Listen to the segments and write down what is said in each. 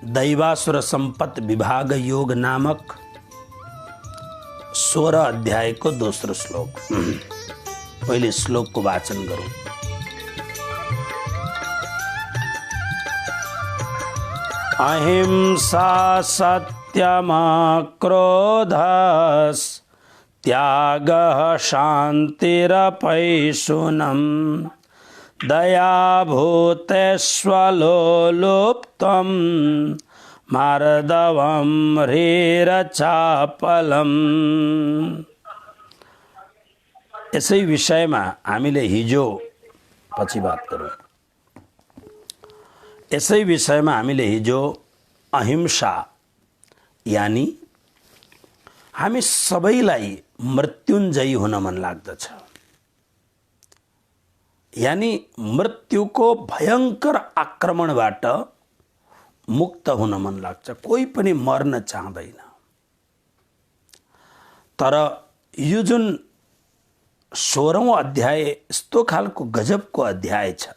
दैवासुर संपत्ति विभाग योग नामक 16 अध्याय को दोस्रो श्लोक। पहले श्लोक को वाचन करूं। अहिंसा सत्यमा क्रोधस् त्यागः शान्तिरपैशुनम् दया भूतेष्वलोलुप्तं मार्दवं ह्रीरचापलम्। यसै विषयमा हामीले हिजो पछि बात गरौँ। यसै विषयमा हामीले हिजो अहिंसा यानी हामी सबैलाई मृत्युञ्जयी हुन मन लाग्दछ, यानी मृत्युको भयंकर आक्रमणबाट मुक्त हुन मन लाग्छ। कोही पनि मर्न चाहदैन। तर यो जुन 16औं अध्याय यस्तो खालको गजबको अध्याय छ,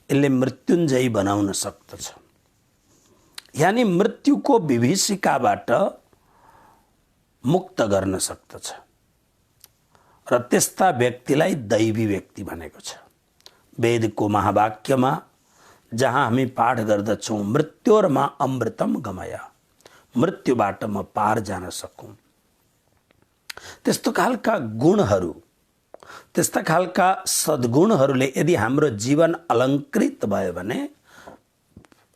यसले मृत्युञ्जयी बनाउन सक्दछ। यानी मृत्युको विभीषिकाबाट मुक्त गर्न सक्दछ र त्यस्ता व्यक्तिलाई दैवी व्यक्ति भनेको छ। वेदको महावाक्यमा जहाँ हामी पाठ गर्दछौँ, मृत्योर्मा अमृतम गमय, मृत्युबाट म पार जान सकूँ। त्यस्तो खालका गुणहरू, त्यस्ता खालका सद्गुणहरूले यदि हाम्रो जीवन अलङ्कृत भयो भने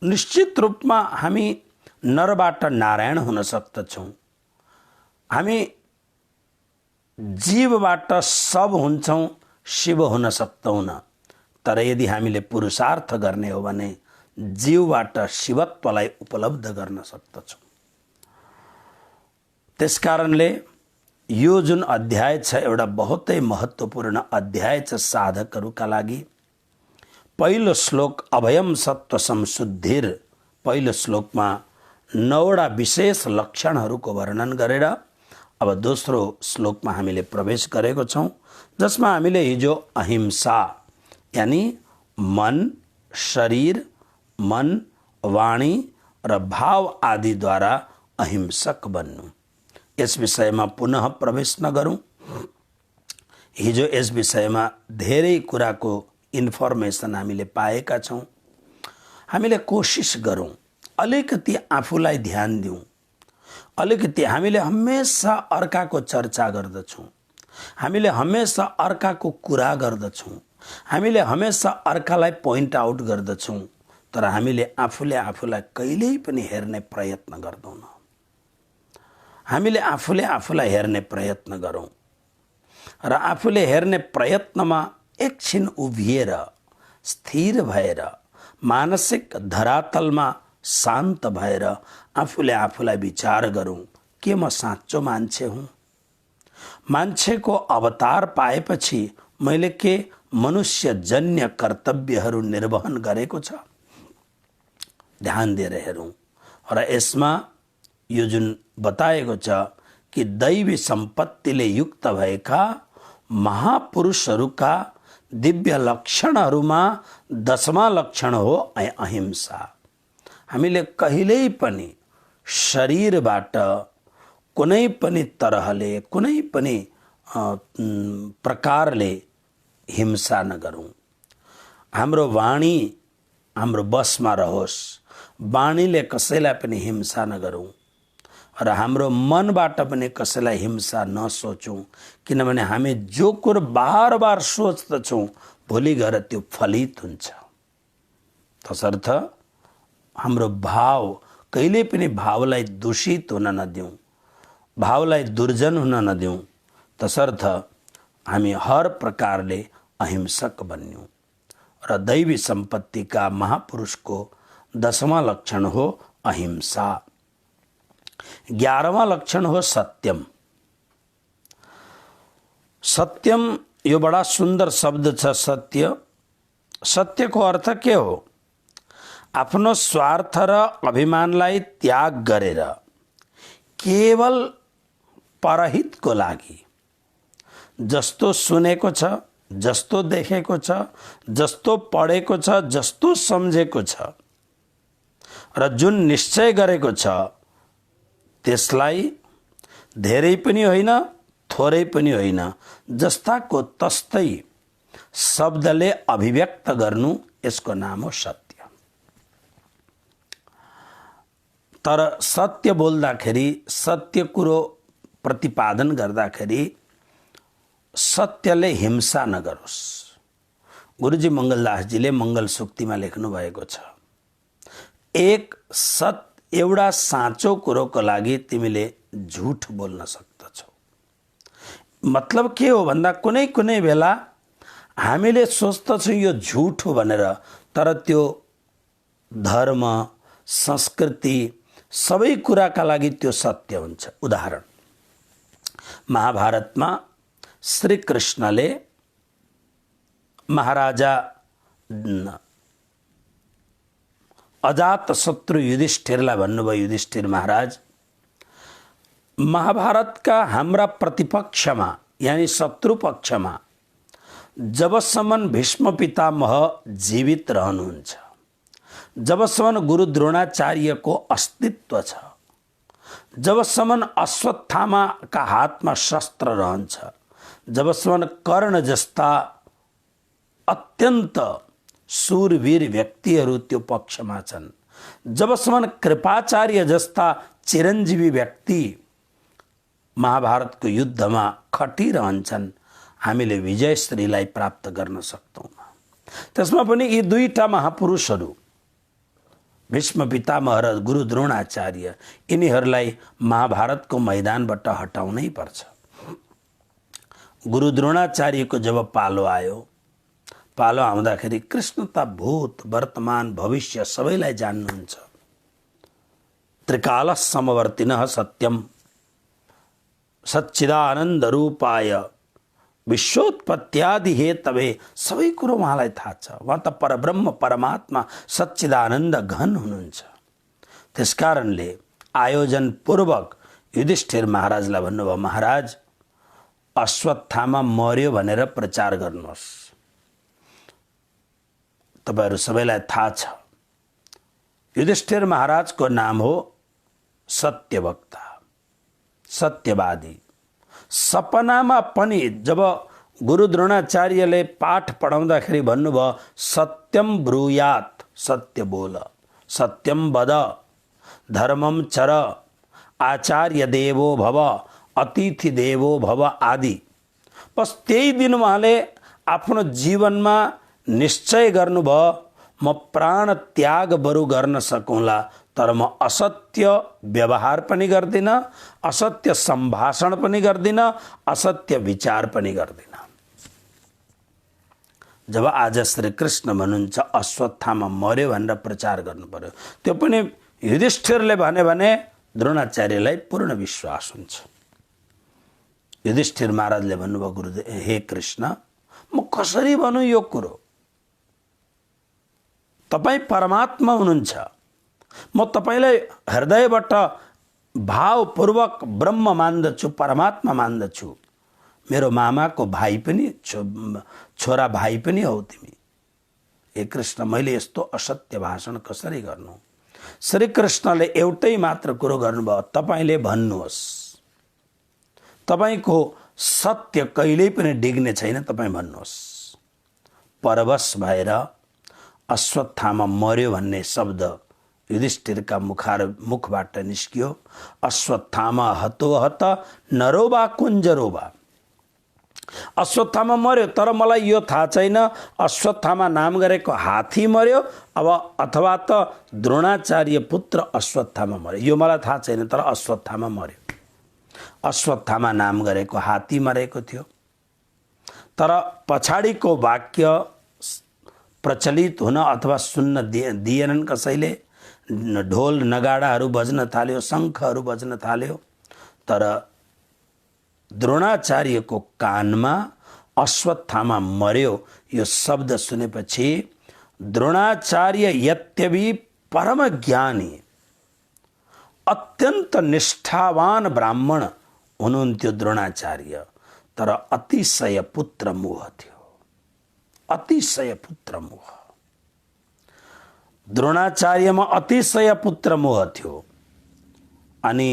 निश्चित रूपमा हामी नरबाट नारायण हुन सक्दछौँ। हामी जीवबाट सब हुन्छौँ, शिव हुन सक्दैनौँ। तर यदि हामीले पुरुषार्थ गर्ने हो भने जीवबाट शिवत्वलाई उपलब्ध गर्न सक्दछौँ। त्यसकारणले यो जुन अध्याय छ एउटा बहुतै महत्त्वपूर्ण अध्याय छ साधकहरूका लागि। पहिलो श्लोक अभयम सत्व संशुद्धिर, पहिलो श्लोकमा 9वटा विशेष लक्षणहरूको वर्णन गरेर अब दोस्रो श्लोकमा हामीले प्रवेश गरेको छौँ, जसमा हामीले हिजो अहिंसा यानी मन, शरीर, मन, वाणी र भाव आदिद्वारा अहिंसक बन्नु, यस विषयमा पुनः प्रवेश नगरौँ। हिजो यस विषयमा धेरै कुराको इन्फर्मेसन हामीले पाएका छौँ। हामीले कोसिस गरौँ, अलिकति आफूलाई ध्यान दिउँ। अलिकति हामीले हमेशा अर्काको चर्चा गर्दछौँ, हामीले हमेशा अर्काको कुरा गर्दछौँ, हामीले हमेशा अर्कालाई पोइन्ट आउट गर्दछौँ, तर हामीले आफूले आफूलाई कहिल्यै पनि हेर्ने प्रयत्न गर्दैनौँ। हामीले आफूले आफूलाई हेर्ने प्रयत्न गरौँ र आफूले हेर्ने प्रयत्नमा एकछिन उभिएर स्थिर भएर मानसिक धरातलमा शान्त भएर आफूले आफूलाई विचार गरौँ, के म साँचो मान्छे हुँ? मान्छेको अवतार पाएपछि मैले के मनुष्यजन्य कर्तव्यहरू निर्वहन गरेको छ? ध्यान दिएर हेरौँ। र यसमा यो जुन बताएको छ कि दैवी सम्पत्तिले युक्त भएका महापुरुषहरूका दिव्य लक्षणहरूमा 10वां लक्षण हो अहिंसा। हामीले कहिल्यै पनि शरीरबाट कुनै पनि तरहले, कुनै पनि प्रकारले हिंसा नगरौँ। हाम्रो वाणी हाम्रो बसमा रहोस्, वाणीले कसैलाई पनि हिंसा नगरौँ र हाम्रो मनबाट पनि कसैलाई हिंसा नसोचौँ, किनभने हामी जो कुरो बार बार सोच्दछौँ भोलि गएर त्यो फलित हुन्छ। तसर्थ हाम्रो भाव कहिले पनि भावलाई दूषित हुन नदिउँ, भावलाई दुर्जन हुन नदिउँ। तसर्थ हामी हर प्रकारले अहिंसक बन्यौँ र दैवी सम्पत्तिका महापुरुषको 10वां लक्षण हो अहिंसा। 11वां लक्षण हो सत्यम। सत्यम यो बडा सुन्दर शब्द छ। सत्य, सत्यको अर्थ के हो? आफ्नो स्वार्थ र अभिमानलाई त्याग गरेर केवल परहितको लागि जस्तो सुनेको छ, जस्तो देखेको छ, जस्तो पढेको छ, जस्तो सम्झेको छ र जुन निश्चय गरेको छ त्यसलाई धेरै पनि होइन थोरै पनि होइन जस्ताको तस्तै शब्दले अभिव्यक्त गर्नु यसको नाम हो सत्य। तर सत्य बोल्दाखेरि सत्य कुरो प्रतिपादन गर्दाखेरि सत्यले हिंसा नगरोस्। गुरुजी मङ्गलदासजीले मङ्गल सूक्तिमा लेख्नु भएको छ, एउटा साँचो कुरोको लागि तिमीले झुठ बोल्न सक्दछौ। मतलब के हो भन्दा कुनै कुनै बेला हामीले सोच्दछौँ यो झुठ हो भनेर, तर त्यो धर्म संस्कृति सबै कुराका लागि त्यो सत्य हुन्छ। उदाहरण, महाभारतमा श्री कृष्णले महाराजा अजातशत्रु युधिष्ठिरलाई भन्नुभयो, युधिष्ठिर महाराज, महाभारतका हाम्रा प्रतिपक्षमा यानी शत्रु पक्षमा जबसम्म भीष्म पितामह जीवित रहनुहुन्छ, जबसम्म गुरु द्रोणाचार्यको अस्तित्व छ, जबसम्म अश्वत्थामाका हातमा शस्त्र रहन्छ, जबसम्म कर्ण जस्ता अत्यन्त शूरवीर व्यक्तिहरू त्यो पक्षमा छन्, जबसम्म कृपाचार्य जस्ता चिरञ्जीवी व्यक्ति महाभारतको युद्धमा खटिरहन्छन्, हामीले विजयश्रीलाई प्राप्त गर्न सक्दैनौँ। त्यसमा पनि यी दुईटा महापुरुषहरू भीष्म पितामह र गुरु द्रोणाचार्य, यिनीहरूलाई महाभारतको मैदानबाट हटाउनै पर्छ। गुरु द्रोणाचार्यको जब पालो आयो, पालो आउँदाखेरि कृष्ण त भूत वर्तमान भविष्य सबैलाई जान्नुहुन्छ। त्रिकाल समवर्तिनः सत्यम सच्चिदानन्द रूपाय विश्वोत्पत्त्यादि हेतवे, सबै कुरो उहाँलाई थाहा छ। उहाँ त परब्रह्म परमात्मा सच्चिदानन्द घन हुनुहुन्छ। त्यसकारणले आयोजनपूर्वक युधिष्ठिर महाराजलाई भन्नुभयो, महाराज अश्वत्थामा मर्यो भनेर प्रचार गर्नुहोस्। तपाईहरू सबैलाई थाहा छ युधिष्ठिर महाराजको नाम हो सत्यवक्ता, सत्यवादी। सपनामा पनि जब गुरु द्रोणाचार्यले पाठ पढाउँदाखेरि भन्नुभयो सत्यम ब्रूयात, सत्य बोल, सत्यम वद, धर्मम चर, आचार्य देवो भव, अतिथि देवो भव आदि, बस त्यही दिन उहाँले आफ्नो जीवनमा निश्चय गर्नुभयो, म प्राण त्याग बरु गर्न सकौँला, तर म असत्य व्यवहार पनि गर्दिन, असत्य सम्भाषण पनि गर्दिन, असत्य विचार पनि गर्दिन। जब आज श्री कृष्ण भन्नुहुन्छ अश्वत्थामा मर्यो भनेर प्रचार गर्नु पर्यो, त्यो पनि युधिष्ठिरले भने द्रोणाचार्यलाई पूर्ण विश्वास हुन्छ। युधिष्ठिर महाराजले भन्नुभयो, गुरुदेव हे कृष्ण, म कसरी भनौँ यो कुरो? तपाईँ परमात्मा हुनुहुन्छ, म तपाईँलाई हृदयबाट भावपूर्वक ब्रह्म मान्दछु, परमात्मा मान्दछु। मेरो मामाको भाइ पनि छोरा भाइ पनि हौ तिमी। हे कृष्ण, मैले यस्तो असत्य भाषण कसरी गर्नु? श्री कृष्णले एउटै मात्र कुरो गर्नुभयो, तपाईँले भन्नुहोस्। तपाईँको सत्य कहिल्यै पनि डिग्ने छैन, तपाईँ भन्नुहोस्। परवश भएर अश्वत्थामा मर्यो भन्ने शब्द युधिष्ठिरका मुखबाट निस्कियो। अश्वत्थामा हतोहत नरोबा कुञ्जरोबा, अश्वत्थामा मर्यो, तर मलाई यो थाहा छैन अश्वत्थामा नाम गरेको हात्ती मर्यो अब अथवा त द्रोणाचार्य पुत्र अश्वत्थामा मर्यो, यो मलाई थाहा छैन, तर अश्वत्थामा मर्यो। अश्वत्थामा नाम गरेको हात्ती मरेको थियो। तर पछाडिको वाक्य प्रचलित हुन अथवा सुन्न दिएनन् कसैले। ढोल नगाडाहरू बज्न थाल्यो, शङ्खहरू बज्न थाल्यो, तर द्रोणाचार्यको कानमा अश्वत्थामा मर्यो यो शब्द सुनेपछि द्रोणाचार्य यद्यपि परम ज्ञानी अत्यन्त निष्ठावान ब्राह्मण हुनुहुन्थ्यो द्रोणाचार्य, तर अतिशय पुत्र मोह थियो, अतिशय पुत्र मोह। द्रोणाचार्यमा अतिशय पुत्र मोह थियो अनि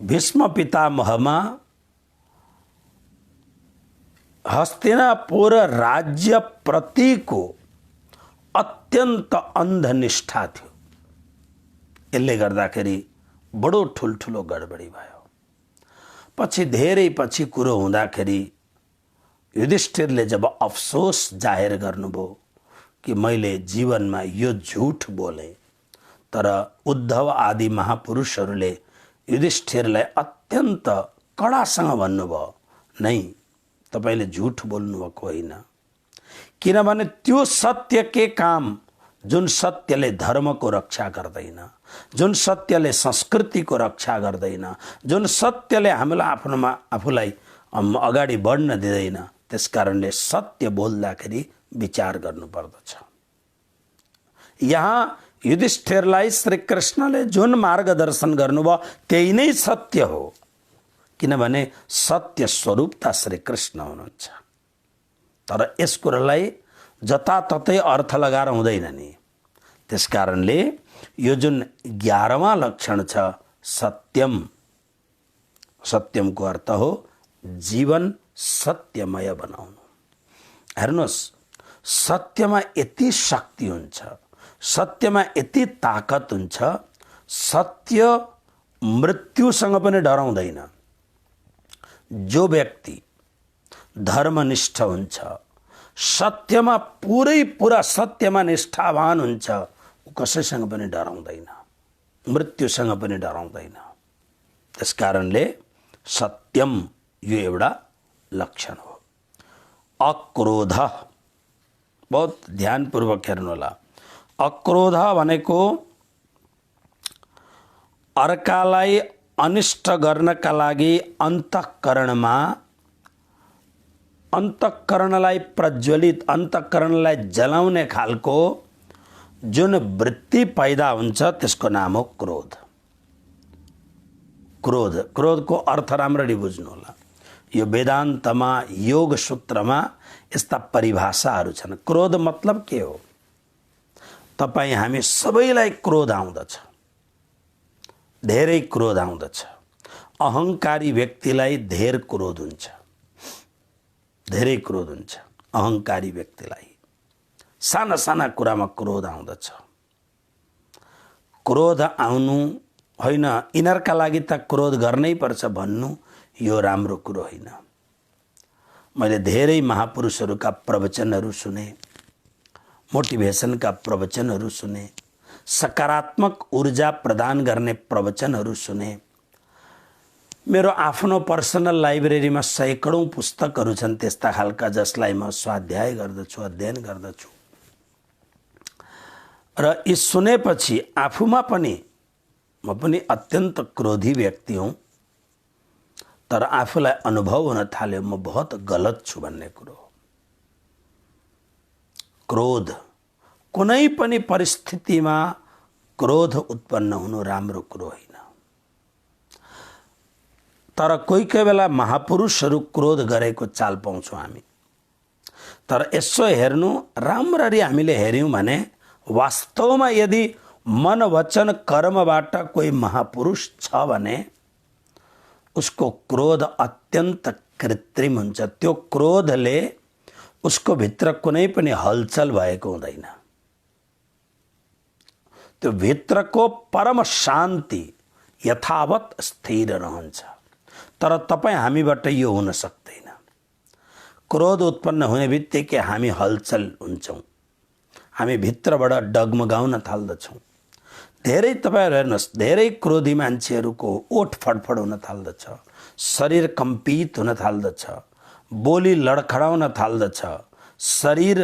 भीष्म पितामहमा हस्तिनापुर राज्य प्रतिको अत्यन्त अन्धनिष्ठा थियो। यसले गर्दाखेरि बडो ठुलठुलो गडबडी भयो। पछि धेरै पछि कुरो हुँदाखेरि युधिष्ठिरले जब अफसोस जाहेर गर्नुभयो कि मैले जीवनमा यो झुठ बोले, तर उद्धव आदि महापुरुषहरूले युधिष्ठिरलाई अत्यन्त कडासँग भन्नुभयो, नै तपाईले झुठ बोल्नुभएको होइन, किनभने त्यो सत्य के काम जुन सत्यले धर्मको रक्षा गर्दैन, जुन सत्यले संस्कृतिको रक्षा गर्दैन, जुन सत्यले हामीलाई आफूलाई अगाडि बढ्न दिँदैन, त्यसकारणले सत्य बोल्दाखेरि विचार गर्नुपर्दछ। यहाँ युधिष्ठिरलाई श्री कृष्णले जुन मार्गदर्शन गर्नुभयो त्यही नै सत्य हो, किनभने सत्य स्वरूपता श्री कृष्ण हुनुहुन्छ। तर यस कुरालाई जताततै अर्थ लगाएर हुँदैन नि। त्यसकारणले यो जुन 11वां लक्षण छ सत्यम, सत्यमको अर्थ हो जीवन सत्यमय बनाउनु। हेर्नुहोस्, सत्यमा यति शक्ति हुन्छ, सत्यमा यति ताकत हुन्छ, सत्य मृत्युसँग पनि डराउँदैन। जो व्यक्ति धर्मनिष्ठ हुन्छ, सत्यमा पुरा सत्यमा निष्ठावान हुन्छ, ऊ कसैसँग पनि डराउँदैन, मृत्युसँग पनि डराउँदैन। त्यसकारणले सत्यम यो एउटा लक्षण हो। अक्रोध, बहुत ध्यानपूर्वक हेर्नु होला। अक्रोध भनेको अर्कालाई अनिष्ट गर्नका लागि अन्तःकरणलाई प्रज्वलित, अन्तःकरणलाई जलाउने खालको जुन वृत्ति पैदा हुन्छ त्यसको नाम हो क्रोध। क्रोधको अर्थ राम्ररी बुझ्नु होला। यो वेदान्तमा, योग सूत्रमा यस्ता परिभाषाहरू छन्। क्रोध मतलब के हो? तपाईँ हामी सबैलाई क्रोध आउँदछ, धेरै क्रोध आउँदछ। अहङ्कारी व्यक्तिलाई धेरै क्रोध हुन्छ, धेरै क्रोध हुन्छ अहङ्कारी व्यक्तिलाई। साना साना कुरामा क्रोध आउँदछ। क्रोध आउनु होइन, यिनीहरूका लागि त क्रोध गर्नै पर्छ भन्नु यो राम्रो कुरो होइन। मैले धेरै महापुरुषहरूका प्रवचनहरू सुने, मोटिभेसनका प्रवचनहरू सुने, सकारात्मक ऊर्जा प्रदान गर्ने प्रवचनहरू सुने। मेरो आफ्नो पर्सनल लाइब्रेरीमा सैकडौँ पुस्तकहरू छन् त्यस्ता खालका, जसलाई म स्वाध्याय गर्दछु, अध्ययन गर्दछु। र यी सुनेपछि आफूमा पनि म पनि अत्यन्त क्रोधी व्यक्ति हुँ, तर आफूलाई अनुभव हुन थाल्यो म बहुत गलत छु भन्ने कुरो। क्रोध, कुनै पनि परिस्थितिमा क्रोध उत्पन्न हुनु राम्रो कुरो होइन। तर कोही कोही बेला महापुरुषहरू क्रोध गरेको चाल पाउँछौँ हामी। तर यसो हेर्नु, राम्ररी हामीले हेर्यौँ भने वास्तवमा यदि मन वचन कर्मबाट कोही महापुरुष छ भने उसको क्रोध अत्यन्त कृत्रिम हुन्छ। त्यो क्रोधले उसको भित्र कुनै पनि हलचल भएको हुँदैन। त्यो भित्रको परम शान्ति यथावत स्थिर रहन्छ। तर तपाईँ हामीबाट यो हुन सक्दैन। क्रोध उत्पन्न हुने बित्तिकै हामी हलचल हुन्छौँ, हामी भित्रबाट डगमगाउन थाल्दछौँ। धेरै तपाईँहरू हेर्नुहोस्, धेरै क्रोधी मान्छेहरूको ओठ फडफड हुन थाल्दछ, शरीर कम्पित हुन थाल्दछ, बोली लडखडाउन थाल्दछ, शरीर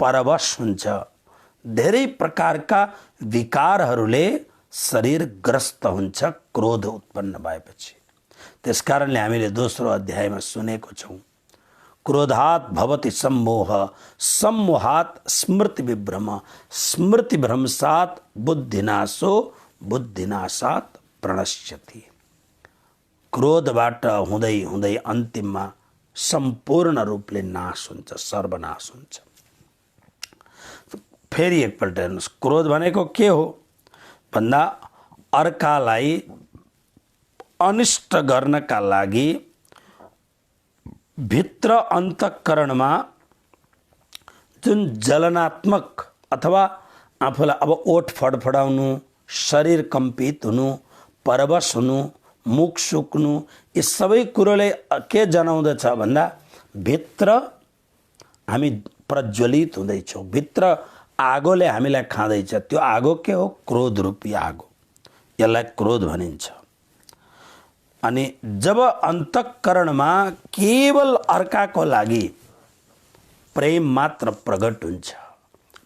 परवश हुन्छ। धेरै प्रकारका विकारहरूले शरीर ग्रस्त हुन्छ क्रोध उत्पन्न भएपछि। त्यसकारणले हामीले दोस्रो अध्यायमा सुनेको छौँ, क्रोधात् भवति सम्मोह, सम्मोहात् स्मृति विभ्रम, स्मृति भ्रंशात् बुद्धिनाशो, बुद्धिनाशात् प्रणश्यति। क्रोधबाट हुँदै हुँदै अन्तिममा सम्पूर्ण रूपले नाश हुन्छ, सर्वनाश हुन्छ। फेरि एकपल्ट हेर्नुहोस्, क्रोध भनेको के हो भन्दा अर्कालाई अनिष्ट गर्नका लागि भित्र अन्तःकरणमा जुन जलनात्मक अथवा आफूलाई अब ओठ फडफडाउनु, शरीर कम्पित हुनु, परवश हुनु, मुख सुक्नु, यी सबै कुरोले के जनाउँदछ भन्दा भित्र हामी प्रज्वलित हुँदैछौँ, भित्र आगोले हामीलाई खाँदैछ। त्यो आगो के हो? क्रोध रूपी आगो, यसलाई क्रोध भनिन्छ। अनि जब अन्तःकरणमा केवल अर्काको लागि प्रेम मात्र प्रकट हुन्छ,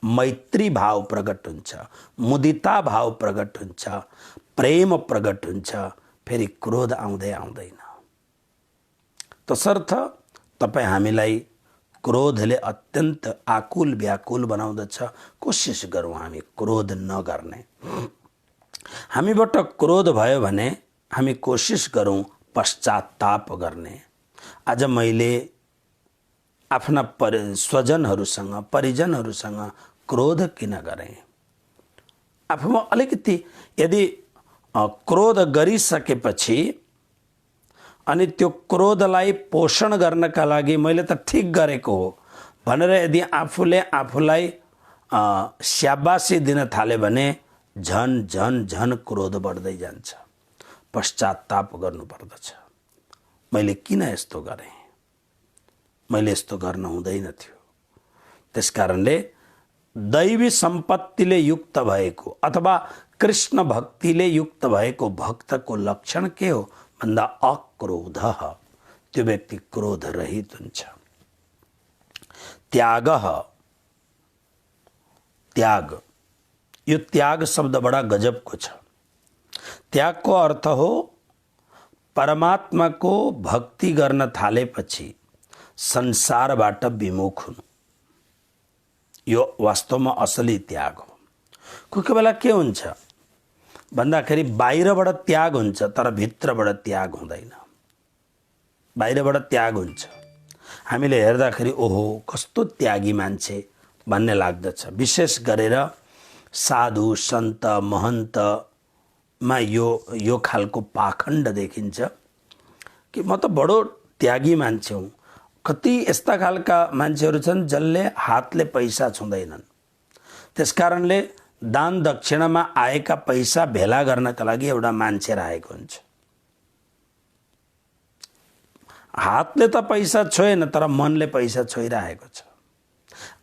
मैत्री भाव प्रकट हुन्छ, मुदिता भाव प्रकट हुन्छ, प्रेम प्रकट हुन्छ, फेरि क्रोध आउँदैन। तसर्थ तपाईँ हामीलाई क्रोधले अत्यन्त आकुल व्याकुल बनाउँदछ। कोसिस गरौँ हामी क्रोध नगर्ने। हामीबाट क्रोध भयो भने हामी कोसिस गरौँ पश्चाताप गर्ने। आज मैले आफ्ना स्वजनहरूसँग, परिजनहरूसँग क्रोध किन गरेँ? आफूमा अलिकति यदि क्रोध गरिसकेपछि अनि त्यो क्रोधलाई पोषण गर्नका लागि मैले त ठिक गरेको हो भनेर यदि आफूले आफूलाई स्याबासी दिन थाले भने झन झन झन क्रोध बढ्दै जान्छ। पश्चाताप गर्नुपर्दछ। मैले किन यस्तो गरेँ? मैले यस्तो गर्न हुँदैन थियो। त्यसकारणले दैवी सम्पत्तिले युक्त भएको अथवा कृष्ण भक्तिले युक्त भएको भक्तको लक्षण के हो भन्दा अक्रोध। त्यो व्यक्ति क्रोध रहित हुन्छ। त्याग, त्याग, यो त्याग शब्द बडा गजबको छ। त्यागको अर्थ हो परमात्माको भक्ति गर्न थालेपछि संसारबाट विमुख हुनु। यो वास्तवमा असली त्याग हो। कोही कोही बेला के हुन्छ भन्दाखेरि बाहिरबाट त्याग हुन्छ तर भित्रबाट त्याग हुँदैन। बाहिरबाट त्याग हुन्छ, हामीले हेर्दाखेरि ओहो कस्तो त्यागी मान्छे भन्ने लाग्दछ। विशेष गरेर साधु सन्त महन्तमा यो खालको पाखण्ड देखिन्छ कि म त बडो त्यागी मान्छे हुँ। कति यस्ता खालका मान्छेहरू छन् जसले हातले पैसा छुँदैनन्। त्यसकारणले दान दक्षिणामा आएका पैसा भेला गर्नका लागि एउटा मान्छे राखेको हुन्छ। हातले त पैसा छोएन तर मनले पैसा छोइरहेको छ।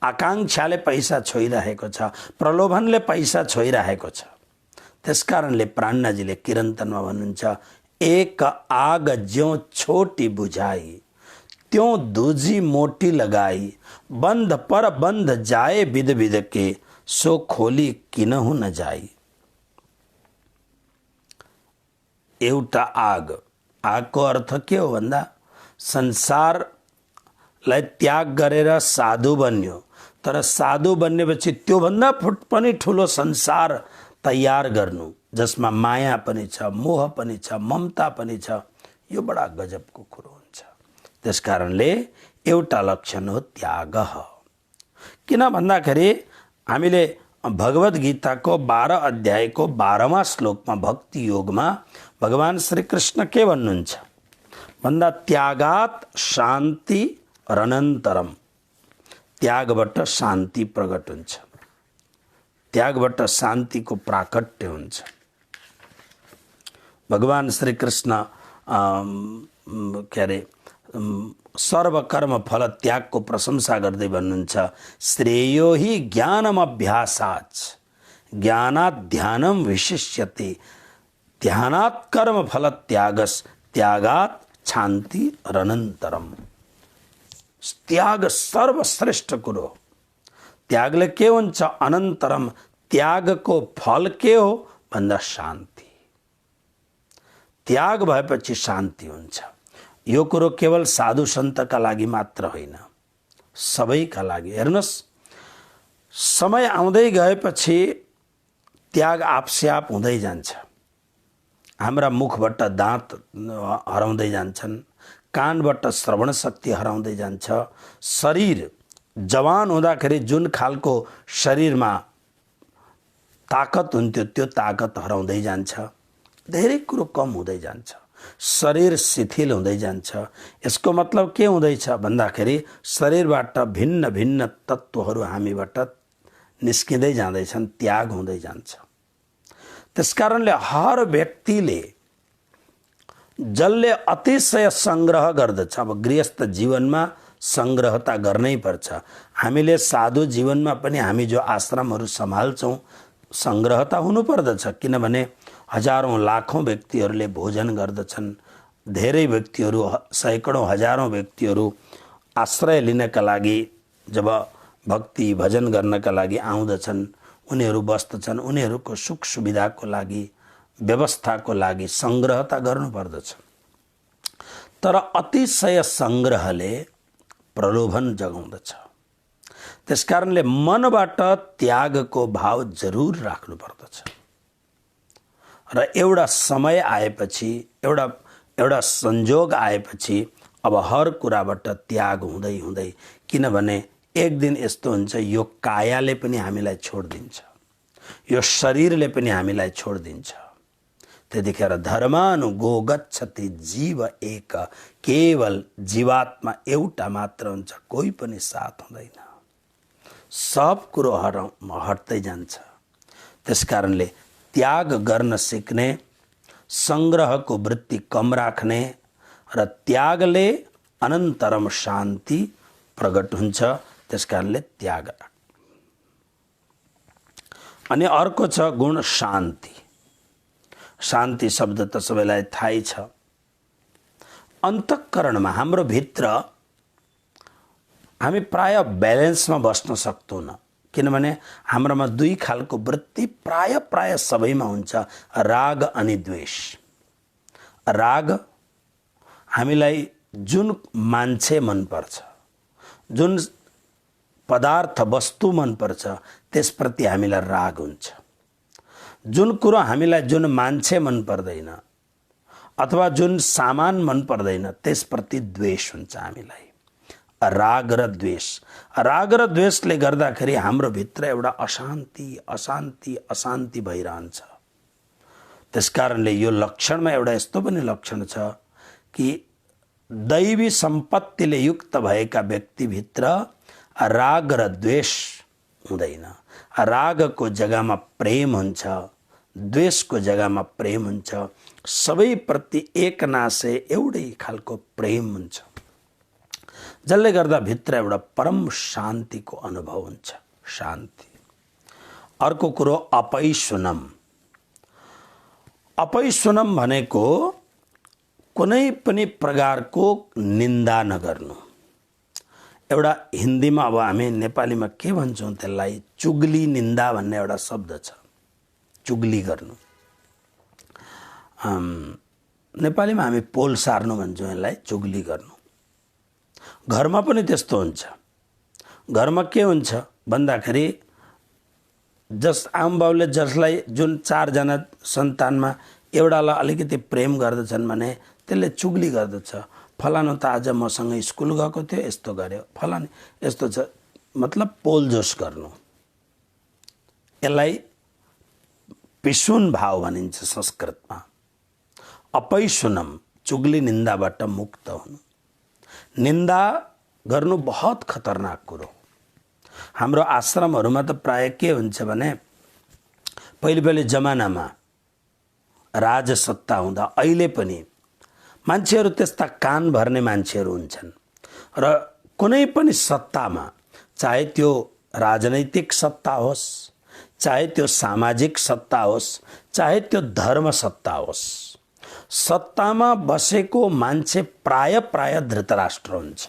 आकांक्षाले पैसा छोइरहेको छ, प्रलोभनले पैसा छोइरहेको छ। त्यसकारणले प्राणनाजीले किरन्तनमा भन्नुहुन्छ, एक आग ज्यों छोटी बुझाई त्यों दूजी मोटी लगाई, बंध पर बंध जाए विध विध के, सो खोली किनहु न जाई। एउटा आग, आगको अर्थ के हो भन्दा संसारलाई त्याग गरेर साधु बन्यो, तर साधु बन्नेपछि त्योभन्दा पनि ठुलो संसार तयार गर्नु जसमा माया पनि छ, मोह पनि छ, ममता पनि छ। यो बडा गजबको कुरो हुन्छ। त्यसकारणले एउटा लक्षण हो त्याग। किन भन्दाखेरि हामीले भगवत गीताको 12 अध्यायको 12वां श्लोकमा भक्ति योगमा भगवान श्री कृष्ण के भन्नुहुन्छ भन्दा त्यागात शान्ति रनन्तरम। त्यागबाट शान्ति प्रकट हुन्छ, त्यागबाट शान्तिको प्राकट्य हुन्छ। भगवान श्री कृष्ण के अरे सर्वकर्म फल त्यागको प्रशंसा गर्दै भन्नुहुन्छ, श्रेयो हि ज्ञानम अभ्यासाच ज्ञानात् ध्यानम विशिष्यते, ध्यानात् कर्म फल त्यागस त्यागात् शान्ति रनन्तरम। त्याग सर्वश्रेष्ठ कुरो। त्यागले के हुन्छ? अनन्तरम, त्यागको फल के हो भन्दा शान्ति। त्याग भएपछि शान्ति हुन्छ। यो कुरो केवल साधु सन्तका लागि मात्र होइन, सबैका लागि। हेर्नुहोस्, समय आउँदै गएपछि त्याग आपसेआप हुँदै जान्छ। हाम्रा मुखबाट दाँत हराउँदै जान्छन्, कानबाट श्रवण शक्ति हराउँदै जान्छ, शरीर जवान हुँदाखेरि जुन खालको शरीरमा ताकत हुन्थ्यो त्यो ताकत हराउँदै जान्छ, धेरै कुरो कम हुँदै जान्छ, शरीर शिथिल हुँदै जान्छ। यसको मतलब के हुँदैछ भन्दाखेरि शरीरबाट भिन्न भिन्न तत्त्वहरू हामीबाट निस्किँदै जाँदैछन्, त्याग हुँदै जान्छ। त्यसकारणले हर व्यक्तिले जसले अतिशय सङ्ग्रह गर्दछ, अब गृहस्थ जीवनमा सङ्ग्रहता गर्नै पर्छ। हामीले साधु जीवनमा पनि हामी जो आश्रमहरू सम्हाल्छौँ सङ्ग्रहता हुनुपर्दछ, किनभने हजारौँ लाखौँ व्यक्तिहरूले भोजन गर्दछन्, धेरै व्यक्तिहरू सैकडौँ हजारौँ व्यक्तिहरू आश्रय लिनका लागि जब भक्ति भजन गर्नका लागि आउँदछन्, उनीहरू बस्दछन्, उनीहरूको सुख सुविधाको लागि व्यवस्थाको लागि सङ्ग्रहता गर्नुपर्दछ। तर अतिशय सङ्ग्रहले प्रलोभन जगाउँदछ। त्यसकारणले मनबाट त्यागको भाव जरुर राख्नुपर्दछ र एउटा समय आएपछि, एउटा संजोग आएपछि अब हर कुराबाट त्याग हुँदै हुँदै, किनभने एक दिन यस्तो हुन्छ यो कायाले पनि हामीलाई छोडिदिन्छ, यो शरीरले पनि हामीलाई छोडिदिन्छ। त्यतिखेर धर्मानुगो गच्छति जीव एक, केवल जीवात्मा एउटा मात्र हुन्छ, कोही पनि साथ हुँदैन, सब कुरो हट्दै जान्छ। त्यसकारणले त्याग गर्न सिक्ने, सङ्ग्रहको वृत्ति कम राख्ने र त्यागले अनन्तरम शान्ति प्रकट हुन्छ। त्यसकारणले त्याग। अनि अर्को छ गुण शान्ति। शान्ति शब्द त सबैलाई थाहै छ। अन्तःकरणमा हाम्रो भित्र हामी प्राय ब्यालेन्समा बस्न सक्दैनौँ, किनभने हाम्रोमा दुई खालको वृत्ति प्राय सबैमा हुन्छ, राग अनि द्वेष। राग हामीलाई जुन मान्छे मनपर्छ, जुन पदार्थ वस्तु मनपर्छ त्यसप्रति हामीलाई राग हुन्छ। जुन कुरो हामीलाई, जुन मान्छे मन पर्दैन अथवा जुन सामान मन पर्दैन त्यसप्रति द्वेष हुन्छ हामीलाई। राग र द्वेष, राग र द्वेषले गर्दाखेरि हाम्रो भित्र एउटा अशान्ति भइरहन्छ। त्यसकारणले यो लक्षणमा एउटा यस्तो पनि लक्षण छ कि दैवी सम्पत्तिले युक्त भएका व्यक्तिभित्र राग र द्वेष हुँदैन। रागको जग्गामा प्रेम हुन्छ, द्वेषको जग्गामा प्रेम हुन्छ, सबैप्रति एकनासे एउटै खालको प्रेम हुन्छ, जसले गर्दा भित्र एउटा परम शान्तिको अनुभव हुन्छ। शान्ति। अर्को कुरो अपैशुनम। अपैशुनम भनेको कुनै पनि प्रकारको निन्दा नगर्नु। एउटा हिन्दीमा, अब हामी नेपालीमा के भन्छौँ त्यसलाई, चुगली निन्दा भन्ने एउटा शब्द छ। चुगली गर्नु, नेपालीमा हामी पोल सार्नु भन्छौँ यसलाई, चुगली गर्नु। घरमा पनि त्यस्तो हुन्छ। घरमा के हुन्छ भन्दाखेरि आमाबाउले जसलाई, जुन 4 जना सन्तानमा एउटालाई अलिकति प्रेम गर्दछन् भने त्यसले चुगली गर्दछ। फलानु त आज मसँग स्कुल गएको थियो, यस्तो गर्यो, फलानु यस्तो छ, मतलब पोलजोस गर्नु। यसलाई पिसुन भाव भनिन्छ संस्कृतमा। अपैशुनम, चुगली निन्दाबाट मुक्त हुनु। निन्दा गर्नु बहुत खतरनाक कुरो। हाम्रो आश्रमहरूमा त प्राय के हुन्छ भने पहिले जमानामा राजसत्ता हुँदा, अहिले पनि मान्छेहरू त्यस्ता कान भर्ने मान्छेहरू हुन्छन् र कुनै पनि सत्तामा, चाहे त्यो राजनैतिक सत्ता होस्, चाहे त्यो सामाजिक सत्ता होस्, चाहे त्यो धर्म सत्ता होस्, सत्तामा बसेको मान्छे प्राय धृतराष्ट्र हुन्छ।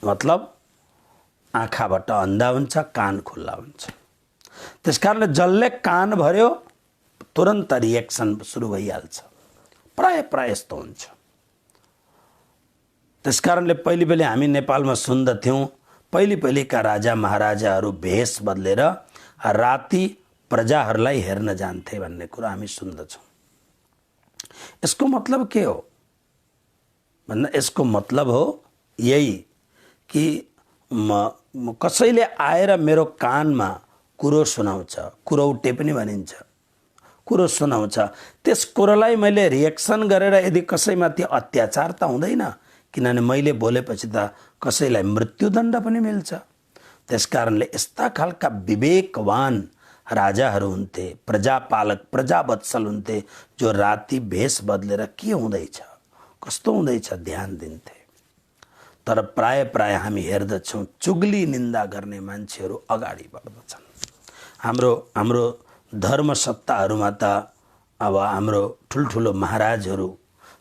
मतलब आँखाबाट अन्धा हुन्छ, कान खुल्ला हुन्छ। त्यसकारणले जसले कान भर्यो तुरन्त रिएक्सन सुरु भइहाल्छ। प्राय यस्तो हुन्छ। त्यसकारणले पहिले हामी नेपालमा सुन्दथ्यौँ, पहिलेका राजा महाराजाहरू भेष बदलेर राति प्रजाहरूलाई हेर्न जान्थे भन्ने कुरा हामी सुन्दछौँ। यसको मतलब के हो भन्दा, यसको मतलब हो यही कि कसैले आएर मेरो कानमा कुरो सुनाउँछ, कुरौटे पनि भनिन्छ, कुरो सुनाउँछ, त्यस कुरोलाई मैले रिएक्सन गरेर यदि कसैमाथि अत्याचार त हुँदैन, किनभने मैले बोलेपछि त कसैलाई मृत्युदण्ड पनि मिल्छ। त्यसकारणले यस्ता खालका विवेकवान राजाहरू हुन्थे, प्रजापालक प्रजावत्सल हुन्थे, जो राति भेष बदलेर के हुँदैछ कस्तो हुँदैछ ध्यान दिन्थे। तर प्राय प्राय हामी हेर्दछौँ चुगली निन्दा गर्ने मान्छेहरू अगाडि बढ्दछन्। हाम्रो धर्मसत्ताहरूमा त अब हाम्रो ठुल्ठुलो महाराजहरू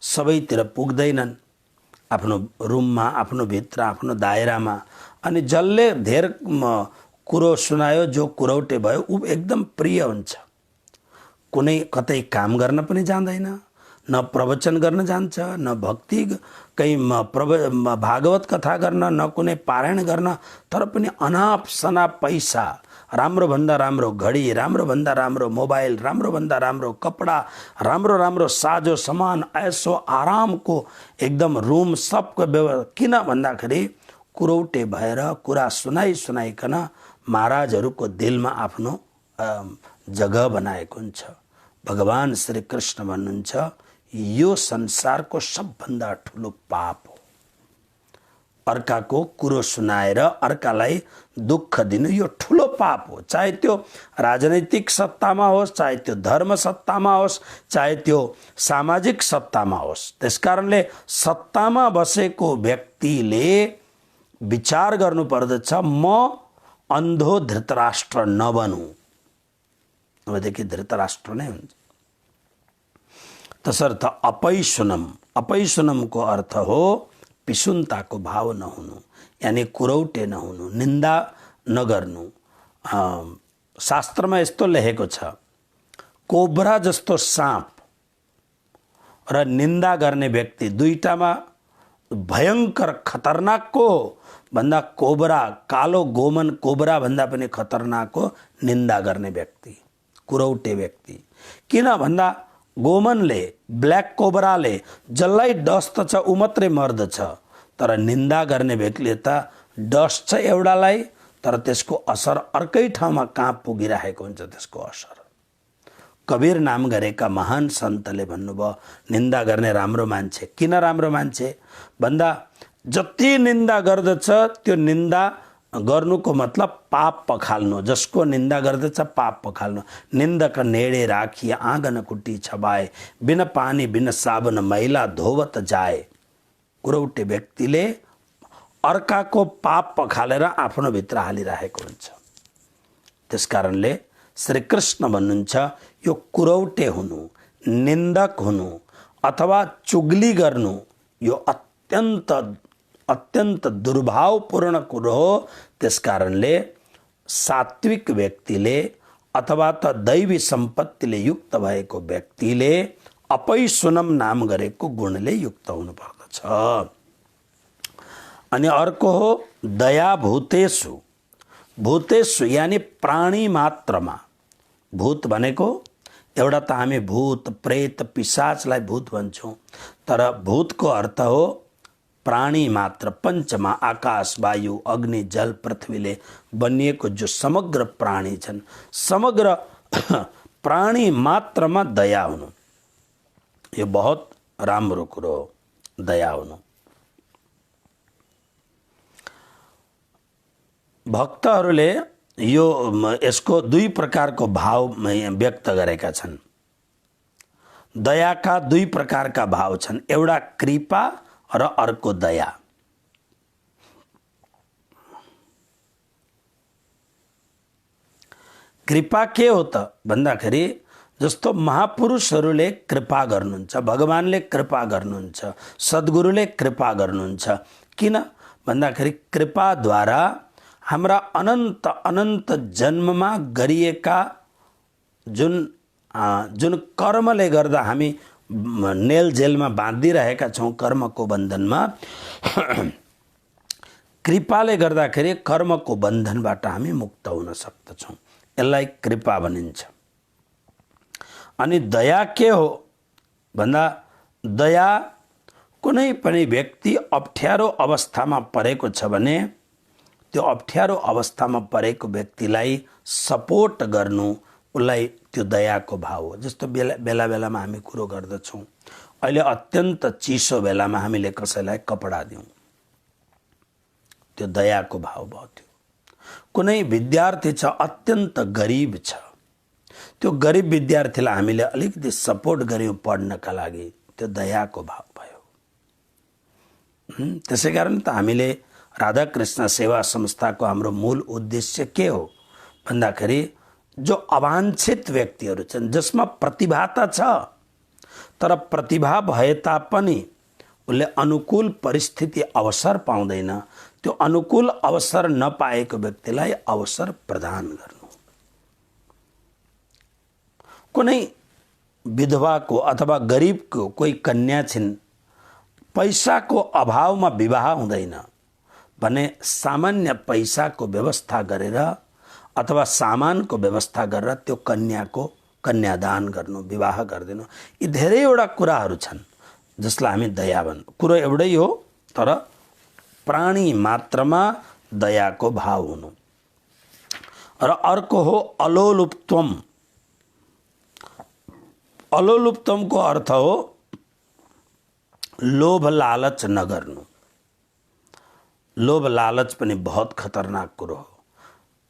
सबैतिर पुग्दैनन्, आफ्नो रुममा, आफ्नो भित्र, आफ्नो दायरामा, अनि जसले धेर कुरो सुनायो, जो कुरौटे भयो, ऊ एकदम प्रिय हुन्छ। कुनै कतै काम गर्न पनि जान्दैन, न प्रवचन गर्न जान्छ, न भक्ति कहीँ भागवत कथा गर्न, न कुनै पारायण गर्न, तर पनि अनाप शनाप पैसा, राम्रो भन्दा राम्रो घडी, राम्रो भन्दा राम्रो मोबाइल, राम्रो भन्दा राम्रो कपडा, राम्रो राम्रो साजो सामान, ऐसो आरामको एकदम रुम सबको व्यवस्था। किन भन्दाखेरि कुरौटे भएर कुरा सुनाइकन महाराजहरूको दिलमा आफ्नो जगह बनाएको हुन्छ। भगवान श्री कृष्ण भन्नुहुन्छ यो संसारको सबभन्दा ठुलो पाप हो। अर्काको कुरो सुनाएर अर्कालाई दुःख दिनु यो ठुलो पाप हो। चाहे त्यो राजनैतिक सत्तामा होस्, चाहे त्यो धर्म सत्तामा होस्, चाहे त्यो सामाजिक सत्तामा होस्। त्यसकारणले सत्तामा बसेको व्यक्तिले विचार गर्नुपर्दछ, म अन्धो धृतराष्ट्र नबनु, अबदेखि धृतराष्ट्र नै हुन्छ। तसर्थ अपैसुनमको अर्थ हो पिसुन्ताको भाव नहुनु, यानी कुरौटे नहुनु, निन्दा नगर्नु। शास्त्रमा यस्तो लेखेको छ, कोब्रा जस्तो साँप र निन्दा गर्ने व्यक्ति दुईटामा भयंकर खतरनाक को भन्दा कोब्रा, कालो गोमन कोब्रा भन्दा पनि खतरनाक हो निन्दा गर्ने व्यक्ति, कुरौटे व्यक्ति। किन भन्दा गोमनले, ब्ल्याक कोब्राले जसलाई डस्छ ऊ मात्रै मर्दछ, तर निन्दा गर्ने व्यक्तिले त डस्छ एउटालाई, तर त्यसको असर अर्कै ठाउँमा कहाँ पुगिरहेको हुन्छ त्यसको असर। कबीर नाम गरेका महान सन्तले भन्नुभयो निन्दा गर्ने राम्रो मान्छे। किन राम्रो मान्छे भन्दा जति निन्दा गर्दछ त्यो निन्दा गर्नुको मतलब पाप पखाल्नु। जसको निन्दा गर्दछ पाप पखाल्नु। निन्दक नेडे राखी आँगन कुटी छबाए, बिन पानी बिन साबुन मैला धोवत जाए। कुरौटे व्यक्तिले अर्काको पाप पखालेर आफ्नो भित्र हालिरहेको हुन्छ। त्यसकारणले श्री कृष्ण भन्नुहुन्छ यो कुरौटे हुनु, निन्दक हुनु अथवा चुगली गर्नु यो अत्यन्त दुर्भावपूर्ण कुरो हो। त्यसकारणले सात्विक व्यक्तिले अथवा त दैवी सम्पत्तिले युक्त भएको व्यक्तिले अपैसुनम नाम गरेको गुणले युक्त हुनुपर्दछ। अनि अर्को हो दया भूतेषु। भूतेषु यानी प्राणी मात्रमा। भूत भनेको एउटा त हामी भूत प्रेत पिशाचलाई भूत भन्छौँ, तर भूतको अर्थ हो प्राणी मात्र। पञ्चमा आकाश वायु अग्नि जल पृथ्वीले बनिएको जो समग्र प्राणी छन्, समग्र प्राणी मात्रमा दया हुनु यो बहुत राम्रो कुरो हो। दया हुनु भक्तहरूले यो यसको दुई प्रकारको भाव व्यक्त गरेका छन्। दयाका दुई प्रकारका भाव छन्, एउटा कृपा र अर्को दया। कृपा के हो त भन्दाखेरि जस्तो महापुरुषहरूले कृपा गर्नुहुन्छ, भगवानले कृपा गर्नुहुन्छ, सद्गुरुले कृपा गर्नुहुन्छ। किन भन्दाखेरि कृपाद्वारा हाम्रा अनन्त अनन्त जन्ममा गरिएका जुन कर्मले गर्दा हामी नेल जेलमा बाँधिरहेका छौँ कर्मको बन्धनमा, कृपाले गर्दाखेरि कर्मको बन्धनबाट हामी मुक्त हुन सक्दछौँ। यसलाई कृपा भनिन्छ। अनि दया के हो भन्दा दया कुनै पनि व्यक्ति अप्ठ्यारो अवस्थामा परेको छ भने त्यो अप्ठ्यारो अवस्थामा परेको व्यक्तिलाई सपोर्ट गर्नु उसलाई त्यो दयाको भाव हो। जस्तो बेला बेलामा हामी कुरो गर्दछौँ, अहिले अत्यन्त चिसो बेलामा हामीले कसैलाई कपडा दिउँ, त्यो दयाको भाव भयो। त्यो कुनै विद्यार्थी छ अत्यन्त गरिब छ, त्यो गरिब विद्यार्थीलाई हामीले अलिकति सपोर्ट गर्यौँ पढ्नका लागि, त्यो दयाको भाव भयो। त्यसै कारण त हामीले राधाकृष्ण सेवा संस्थाको हाम्रो मूल उद्देश्य के हो भन्दाखेरि जो अवाञ्छित व्यक्तिहरू छन्, जसमा प्रतिभा त छ तर प्रतिभा भए तापनि उसले अनुकूल परिस्थिति अवसर पाउँदैन, त्यो अनुकूल अवसर नपाएको व्यक्तिलाई अवसर प्रदान गर्नु। कुनै विधवाको अथवा गरिबको कोही कन्या छिन्, पैसाको अभावमा विवाह हुँदैन भने सामान्य पैसाको व्यवस्था गरेर अथवा सामानको व्यवस्था गरेर त्यो कन्याको कन्यादान गर्नु, विवाह गरिदिनु। यी धेरैवटा कुराहरू छन् जसलाई हामी दया भन्नु। कुरो एउटै हो तर प्राणी मात्रमा दयाको भाव हुनु। र अर्को हो अलोलुप्त्वम। अलोलुप्त्वमको अर्थ हो लोभ लालच नगर्नु। लोभ लालच पनि बहुत खतरनाक कुरो हो।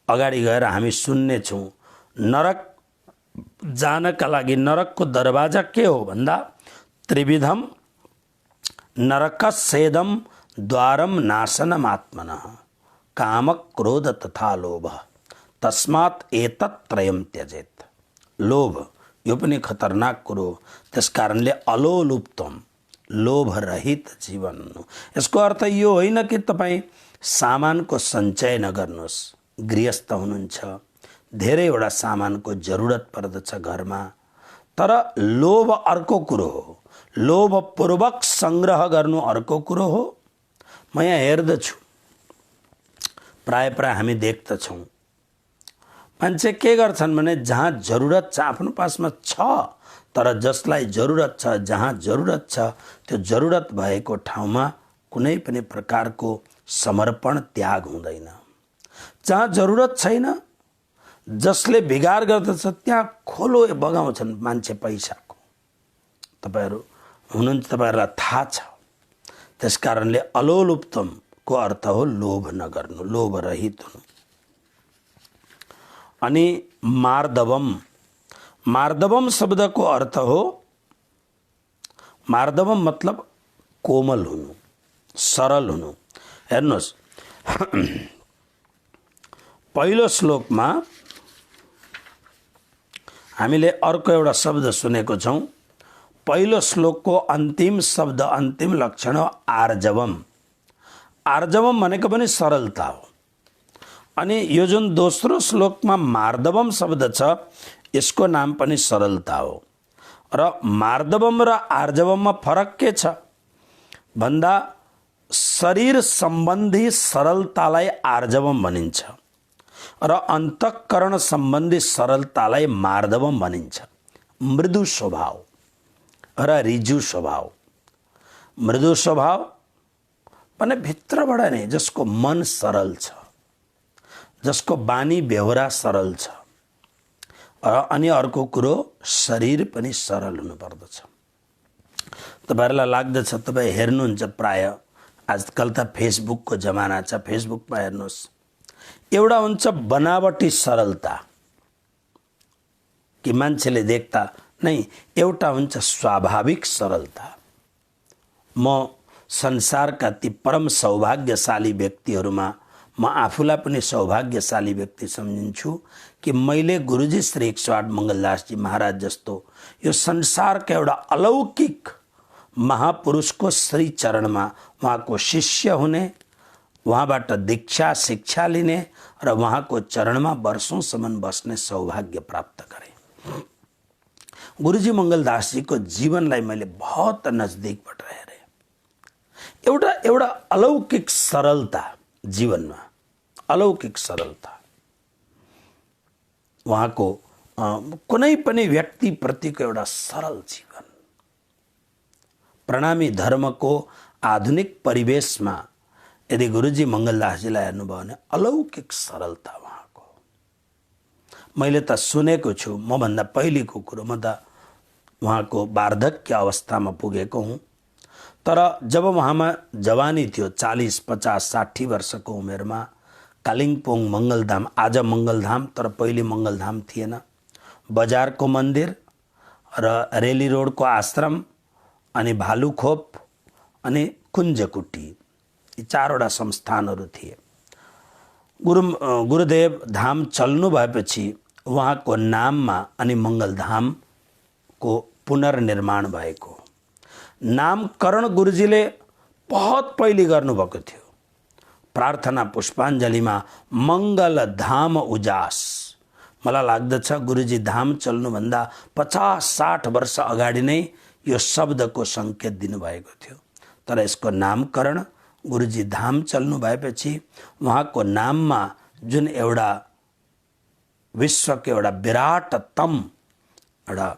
अगाडि गएर हामी सुन्ने छौँ, नरक जानका लागि नरकको दरवाजा के हो भन्दा त्रिविधम नरकस्येदम द्वारम नाशनम आत्मनः काम क्रोध तथा लोभ तस्मात् एतत्त्रयम् त्यजेत्। लोभ यो पनि खतरनाक कुरो, त्यस कारणले अलोलुप्तम, लोभ रहित जीवन। यसको अर्थ यो होइन कि तपाईँ सामानको सञ्चय नगर्नुहोस्। गृहस्थ हुनुहुन्छ, धेरैवटा सामानको जरुरत पर्दछ घरमा, तर लोभ अर्को कुरो हो, लोभपूर्वक सङ्ग्रह गर्नु अर्को कुरो हो। म यहाँ हेर्दछु, प्राय हामी देख्दछौँ मान्छे के गर्छन् भने जहाँ जरुरत छ आफ्नो पासमा छ, तर जसलाई जरुरत छ, जहाँ जरुरत छ त्यो जरुरत भएको ठाउँमा कुनै पनि प्रकारको समर्पण त्याग हुँदैन। जहाँ जरुरत छैन, जसले बिगार गर्दछ त्यहाँ खोलो बगाउँछन् मान्छे पैसाको। तपाईहरू हुनुहुन्छ, तपाईहरूलाई थाहा छ। त्यस कारणले अलोलुप्तमको अर्थ हो लोभ नगर्नु, लोभ रहित हुनु। अनि मार्दवम, मार्दवम शब्दको अर्थ हो, मार्दवम मतलब कोमल हुनु, सरल हुनु। हेर्नुहोस्, पहिलो श्लोकमा हामीले अर्को एउटा शब्द सुनेको छौँ। पहिलो श्लोकको अन्तिम शब्द, अन्तिम लक्षण हो आर्जवम। आर्जवम भनेको पनि सरलता हो। अनि यो जुन दोस्रो श्लोकमा मार्दवम शब्द छ, यसको नाम पनि सरलता हो। र मार्दवम र आर्जवममा फरक के छ भन्दा शरीर सम्बन्धी सरलतालाई आर्जवम भनिन्छ र अन्तःकरण सम्बन्धी सरलतालाई मार्दवम भनिन्छ। मृदु स्वभाव र रिजु स्वभाव। मृदु स्वभाव भने भित्रबाट नै जसको मन सरल छ, जसको बानी बेहोरा सरल छ। अनि अर्को कुरो शरीर पनि सरल हुनुपर्दछ। तपाईहरूलाई लाग्दछ, तपाईँ हेर्नुहुन्छ प्राय आजकल त फेसबुकको जमाना छ, फेसबुकमा हेर्नुहोस्, एउटा हुन्छ बनावटी सरलता कि मान्छेले देख्दा नै, एउटा हुन्छ स्वाभाविक सरलता। म संसारका ती परम सौभाग्यशाली व्यक्तिहरूमा म आफूलाई पनि सौभाग्यशाली व्यक्ति सम्झिन्छु कि मैले गुरुजी श्री 108 मङ्गलदासजी महाराज जस्तो यो संसारका एउटा अलौकिक महापुरुषको श्री चरणमा उहाँको शिष्य हुने, उहाँबाट दीक्षा शिक्षा लिने र उहाँको चरणमा वर्षौंसम्म बस्ने सौभाग्य प्राप्त गरेँ। गुरुजी मङ्गलदासजीको जीवनलाई मैले बहुत नजदिकबाट हेरेँ। एउटा अलौकिक सरलता जीवनमा, अलौकिक सरलता। उहाँको कुनै पनि व्यक्तिप्रतिको एउटा सरल जीवन। प्रणामी धर्मको आधुनिक परिवेशमा यदि गुरुजी मङ्गलदासजीलाई हेर्नुभयो भने अलौकिक सरलता उहाँको। मैले त सुनेको छु, मभन्दा पहिलेको कुरो, म त उहाँको वार्धक्य अवस्थामा पुगेको हुँ। तर जब उहाँमा जवानी थियो, 40, 50, 60 वर्षको उमेरमा कालिम्पोङ मङ्गलधाम, आज मङ्गलधाम तर पहिले मङ्गलधाम थिएन, बजारको मन्दिर र रेली रोडको आश्रम अनि भालुखोप अनि कुञ्जकुटी, यी 4वटा संस्थानहरू थिए। गुरुदेव धाम चल्नु भएपछि उहाँको नाममा अनि मङ्गलधामको पुनर्निर्माण भएको। नामकरण गुरुजीले बहुत पहिले गर्नुभएको थियो। प्रार्थना पुष्पाञ्जलीमा मङ्गलधाम उजास, मलाई लाग्दछ गुरुजी धाम चल्नुभन्दा 50-60 वर्ष अगाडि नै यो शब्दको सङ्केत दिनुभएको थियो। तर यसको नामकरण गुरुजी धाम चल्नु भएपछि उहाँको नाममा जुन एउटा विश्वको एउटा विराटतम एउटा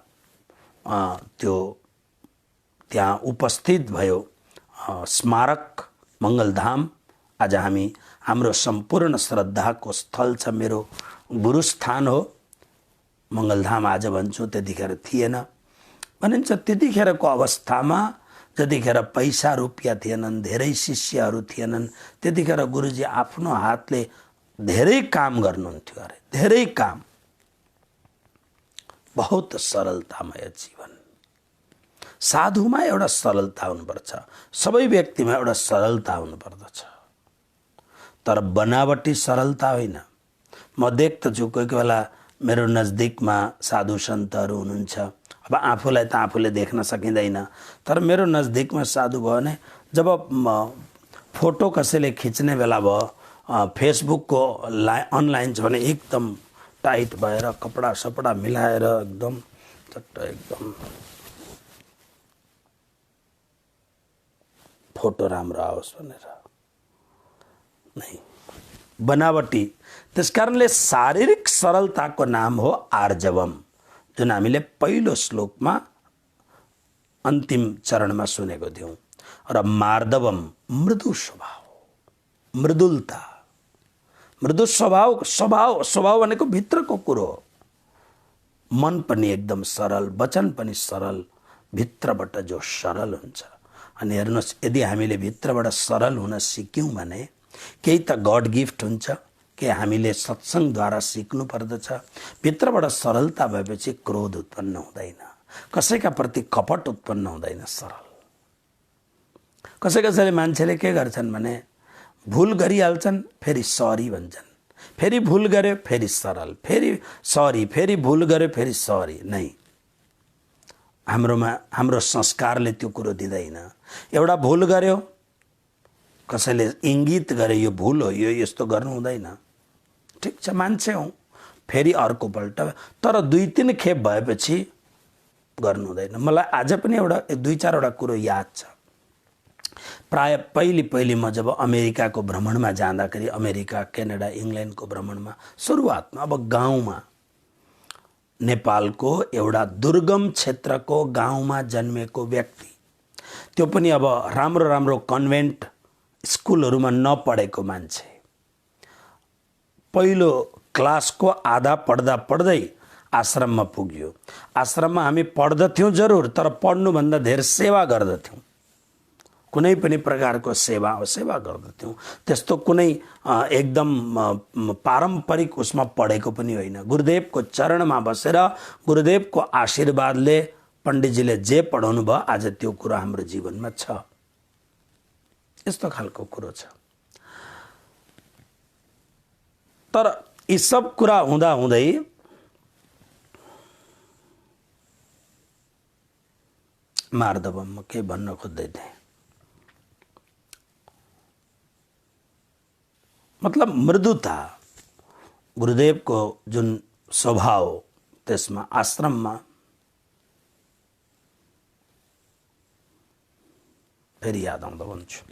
त्यो त्यहाँ उपस्थित भयो स्मारक मङ्गलधाम। आज हाम्रो सम्पूर्ण श्रद्धाको स्थल छ, मेरो गुरुस्थान हो मङ्गलधाम आज भन्छु, त्यतिखेर थिएन। भनिन्छ त्यतिखेरको अवस्थामा, जतिखेर पैसा रुपियाँ थिएनन्, धेरै शिष्यहरू थिएनन्, त्यतिखेर गुरुजी आफ्नो हातले धेरै काम गर्नुहुन्थ्यो। अरे धेरै काम, बहुत सरलतामय जीवन। साधुमा एउटा सरलता हुनुपर्छ, सबै व्यक्तिमा एउटा सरलता हुनुपर्दछ, तर बनावटी सरलता होइन। म देख्दछु कोही कोही बेला मेरो नजदिकमा साधु सन्तहरू हुनुहुन्छ। अब आफूलाई त आफूले देख्न सकिँदैन, तर मेरो नजदिकमा साधु भयो भने जब फोटो कसैले खिच्ने बेला भयो, फेसबुकको अनलाइन छ भने एकदम टाइट भएर कपडा सपडा मिलाएर एकदम चट्ट एकदम फोटो राम्रो आओस् भनेर नै, बनावटी। त्यसकारणले शारीरिक सरलताको नाम हो आर्जवम, जुन हामीले पहिलो श्लोकमा अन्तिम चरणमा सुनेको थियौँ। र मार्दवम मृदु स्वभाव, मृदुलता, मृदु स्वभाव भनेको भित्रको कुरो हो। मन पनि एकदम सरल, वचन पनि सरल, भित्रबाट जो सरल हुन्छ। अनि हेर्नुहोस्, यदि हामीले भित्रबाट सरल हुन सिक्यौँ भने केही त गड गिफ्ट हुन्छ, के हामीले सत्सङ्गद्वारा सिक्नु पर्दछ। भित्रबाट सरलता भएपछि क्रोध उत्पन्न हुँदैन, कसैका प्रति कपट उत्पन्न हुँदैन, सरल। कसैले मान्छेले के गर्छन् भने भुल गरिहाल्छन्, फेरि सरी भन्छन्, फेरि भुल गर्यो फेरि सरल, फेरि सरी, फेरि भुल गर्यो फेरि सरी। नै, हाम्रो संस्कारले त्यो कुरो दिँदैन। एउटा भुल गर्यो, कसैले इङ्गित गरे यो भुल हो, यो यस्तो गर्नु हुँदैन, ठिक छ मान्छे हौँ, फेरि अर्को पल्ट, तर 2-3 खेप भएपछि गर्नु हुँदैन। मलाई आज पनि एउटा 2-4वटा कुरो याद छ। प्राय पहिले म जब अमेरिकाको भ्रमणमा जाँदाखेरि, अमेरिका, क्यानाडा, इङ्ल्यान्डको भ्रमणमा सुरुवातमा, अब गाउँमा, नेपालको एउटा दुर्गम क्षेत्रको गाउँमा जन्मेको व्यक्ति, त्यो पनि अब राम्रो कन्भेन्ट स्कुलहरूमा नपढेको मान्छे, पहिलो क्लासको आधा पढ्दै आश्रममा पुग्यो। आश्रममा हामी पढ्दथ्यौँ जरुर, तर पढ्नुभन्दा धेरै सेवा गर्दथ्यौँ। कुनै पनि प्रकारको सेवा गर्दथ्यौँ। त्यस्तो कुनै एकदम पारम्परिक उसमा पढेको पनि होइन। गुरुदेवको चरणमा बसेर गुरुदेवको आशीर्वादले पण्डितजीले जे पढाउनु भयो, आज त्यो कुरो हाम्रो जीवनमा छ। यस्तो खालको कुरो छ। तर यी सब कुरा हुँदै मार्दवम म के भन्न खोज्दै थिएँ, मतलब मृदुता, गुरुदेवको जुन स्वभाव, त्यसमा आश्रममा फेरि याद आउँदा भन्छु।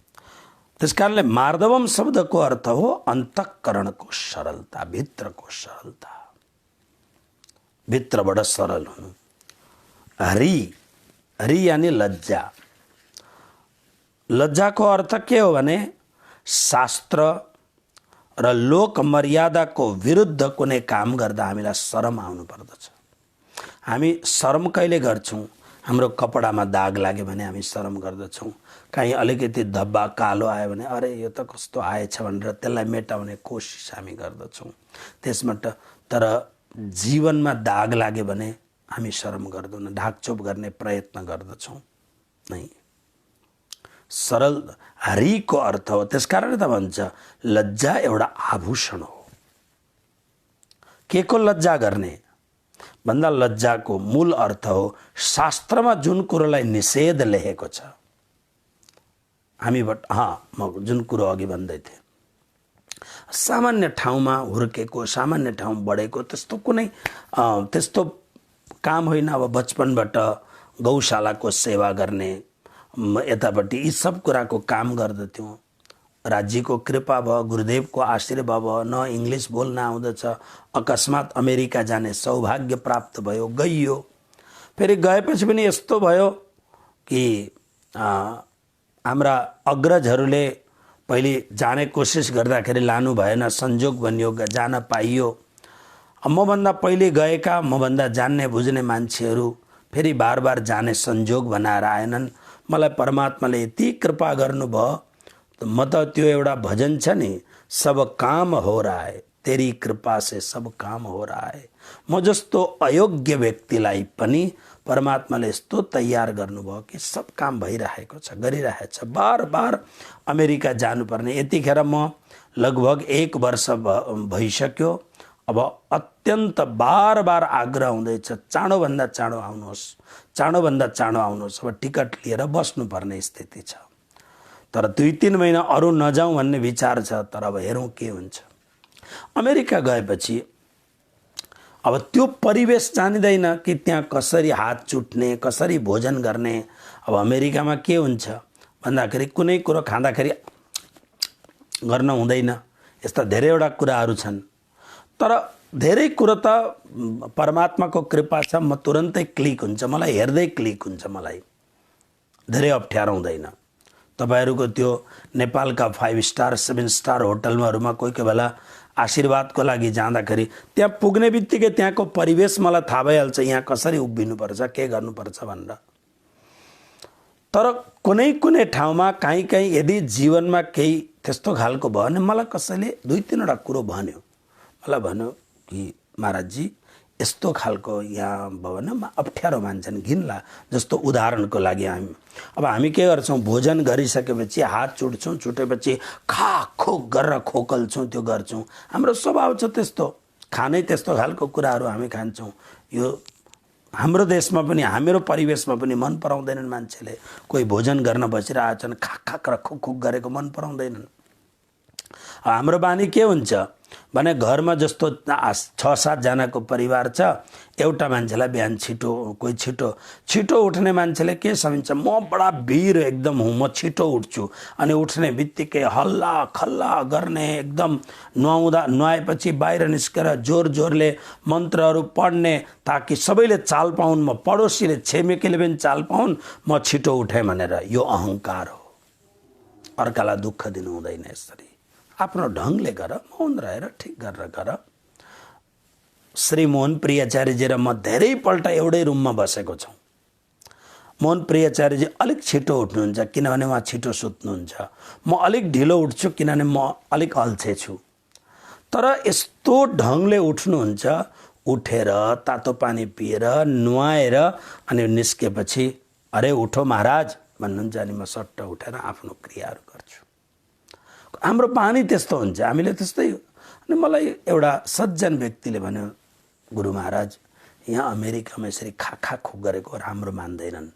त्यसकारणले मार्दवम शब्दको अर्थ हो अन्तःकरणको सरलता, भित्रको सरलता, भित्रबाट सरल हुनु। हरि यानी लज्जा। लज्जाको अर्थ के हो भने शास्त्र र लोक मर्यादाको विरुद्ध कुनै काम गर्दा हामीलाई शरम आउनु पर्दछ। हामी शरम कहिले गर्छौँ? हाम्रो कपडामा दाग लाग्यो भने हामी शरम गर्दछौँ। कहीँ अलिकति धब्बा कालो आयो भने अरे यो त कस्तो आएछ भनेर त्यसलाई मेटाउने कोसिस हामी गर्दछौँ। त्यसबाट तर जीवनमा दाग लाग्यो भने हामी शरम गर्दैनौँ, ढाकछोप गर्ने प्रयत्न गर्दछौँ। नै सरल हरिको अर्थ हो। त्यसकारण त भन्छ लज्जा एउटा आभूषण हो। के को लज्जा गर्ने भन्दा लज्जाको मूल अर्थ हो शास्त्रमा जुन कुरोलाई निषेध लेखेको छ। हामीबाट म जुन कुरो अघि भन्दै थिएँ, सामान्य ठाउँमा हुर्केको, सामान्य ठाउँ बढेको त्यस्तो कुनै त्यस्तो काम होइन। अब बचपनबाट गौशालाको सेवा गर्ने, यतापट्टि यी सब कुराको काम गर्दथ्यौँ। राज्यको कृपा भयो, गुरुदेवको आशीर्वाद भयो, न इङ्ग्लिस बोल्न आउँदछ, अकस्मात अमेरिका जाने सौभाग्य प्राप्त भयो, गइयो। फेरि गएपछि पनि यस्तो भयो कि हाम्रा अग्रजहरूले पहिले जाने कोसिस गर्दाखेरि लानु भएन, संजोग बनियो, जान पाइयो। मभन्दा पहिले गएका, मभन्दा जान्ने बुझ्ने मान्छेहरू फेरि बार बार जाने संजोग बनाएर आएनन्। मलाई परमात्माले यति कृपा गर्नुभयो, म त त्यो एउटा भजन छ नि, सब काम हो रहा है तेरी कृपा से, सब काम हो रहा है। म जस्तो अयोग्य व्यक्तिलाई पनि परमात्माले यस्तो तयार गर्नुभयो कि सब काम भइरहेको छ, गरिरहेको छ। बार बार अमेरिका जानुपर्ने, यतिखेर म लगभग 1 वर्ष भइसक्यो। अब अत्यन्त बार बार आग्रह हुँदैछ, चाँडोभन्दा चाँडो आउनुहोस्, चाँडोभन्दा चाँडो आउनुहोस्। अब टिकट लिएर बस्नुपर्ने स्थिति छ। तर 2-3 महिना अरू नजाउँ भन्ने विचार छ। तर अब हेरौँ के हुन्छ। अमेरिका गएपछि अब त्यो परिवेश जानिँदैन कि त्यहाँ कसरी हात चुट्ने, कसरी भोजन गर्ने। अब अमेरिकामा के हुन्छ भन्दाखेरि कुनै कुरो खाँदाखेरि गर्न हुँदैन। यस्ता धेरैवटा कुराहरू छन्। तर धेरै कुरो त परमात्माको कृपा छ, म तुरन्तै क्लिक हुन्छ, मलाई हेर्दै क्लिक हुन्छ। मलाई धेरै अप्ठ्यारो हुँदैन। तपाईहरूको त्यो नेपालका 5 स्टार 7 स्टार होटलहरूमा कोही कोही बेला आशीर्वादको लागि जाँदाखेरि त्यहाँ पुग्ने बित्तिकै त्यहाँको परिवेश मलाई थाहा भइहाल्छ, यहाँ कसरी उभिनुपर्छ, के गर्नुपर्छ भनेर। तर कुनै कुनै ठाउँमा कहीँ यदि जीवनमा केही त्यस्तो खालको भयो भने मलाई कसैले 2-3 वटा कुरो भन्यो। मलाई भन्यो कि महाराजजी यस्तो खालको यहाँ भयो भने अप्ठ्यारो मान्छन्, घिन्ला। जस्तो उदाहरणको लागि हामी के गर्छौँ, भोजन गरिसकेपछि हात चुट्छौँ, चुटेपछि खा खोक गरेर खोकल्छौँ, त्यो गर्छौँ। हाम्रो स्वभाव छ त्यस्तो, खानै त्यस्तो खालको कुराहरू हामी खान्छौँ। यो हाम्रो देशमा पनि, हाम्रो परिवेशमा पनि मन पराउँदैनन् मान्छेले। कोही भोजन गर्न बसिरहेछन्, खाक खाक र खुक खुक गरेको मन पराउँदैनन्। हाम्रो बानी के हुन्छ भने घरमा जस्तो 6-7 जनाको परिवार छ, एउटा मान्छेलाई बिहान छिटो, कोही छिटो उठ्ने मान्छेले के सम्झिन्छ, म बडा वीर एकदम हुँ, म छिटो उठ्छु। अनि उठ्ने बित्तिकै हल्ला खल्ला गर्ने, एकदम नुहाएपछि बाहिर निस्केर जोर जोरले मन्त्रहरू पढ्ने ताकि सबैले चाल पाउन्, म पडोसीले छिमेकीले पनि चाल पाउन्, म छिटो उठेँ भनेर। यो अहङ्कार हो। अर्कालाई दुःख दिनु हुँदैन। यसरी आफ्नो ढङ्गले गर, मौन रहेर ठिक गरेर गर। श्री मोहन प्रियाचार्यजी र म धेरैपल्ट एउटै रुममा बसेको छौँ। मोहन प्रियाचार्यजी अलिक छिटो उठ्नुहुन्छ किनभने उहाँ छिटो सुत्नुहुन्छ। म अलिक ढिलो उठ्छु किनभने म अलिक अल्छे छु। तर यस्तो ढङ्गले उठ्नुहुन्छ, उठेर तातो पानी पिएर नुहाएर अनि निस्केपछि अरे उठो महाराज भन्नुहुन्छ। अनि म सट्ट उठेर आफ्नो क्रियाहरू गर्छु। हाम्रो बानी त्यस्तो हुन्छ, हामीले त्यस्तै। अनि मलाई एउटा सज्जन व्यक्तिले भन्यो, गुरु महाराज यहाँ अमेरिकामा यसरी खा खुक गरेको राम्रो मान्दैनन्,